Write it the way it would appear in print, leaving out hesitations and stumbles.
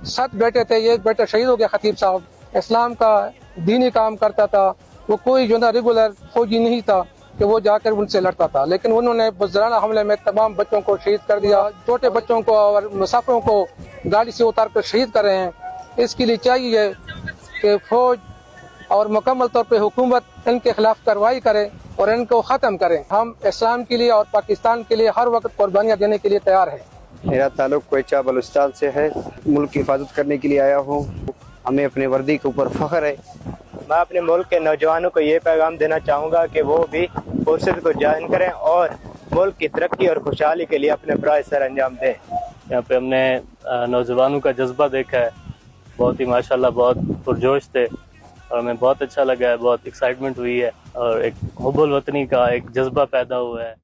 7 बेटे थे, एक बेटा शहीद हो गया खतीब साहब। इस्लाम का दीनी काम करता था, वो कोई जो ना रेगुलर फौजी नहीं था कि वो जाकर उनसे लड़ता था, लेकिन उन्होंने बुज़दिलाना हमले में तमाम बच्चों को शहीद कर दिया। छोटे बच्चों को और मुसाफिरों को गाड़ी से उतार कर शहीद कर रहे हैं। इसके लिए चाहिए कि फौज और मुकम्मल तौर पे हुकूमत इनके खिलाफ कार्रवाई करे और इनको ख़त्म करें। हम इस्लाम के लिए और पाकिस्तान के लिए हर वक्त कुर्बानियाँ देने के लिए तैयार हैं। मेरा ताल्लुक कोयचा बलूचिस्तान से है। मुल्क की हिफाजत करने के लिए आया हूँ। हमें अपने वर्दी के ऊपर फख्र है। मैं अपने मुल्क के नौजवानों को ये पैगाम देना चाहूँगा कि वो भी फुर्सत को ज्वाइन करें और मुल्क की तरक्की और खुशहाली के लिए अपने बराए सर अंजाम दें। यहाँ पे हमने नौजवानों का जज्बा देखा है, बहुत ही माशाल्लाह बहुत पुरजोश थे और हमें बहुत अच्छा लगा है, बहुत एक्साइटमेंट हुई है और एक हुब्बुल वतनी का एक जज्बा पैदा हुआ है।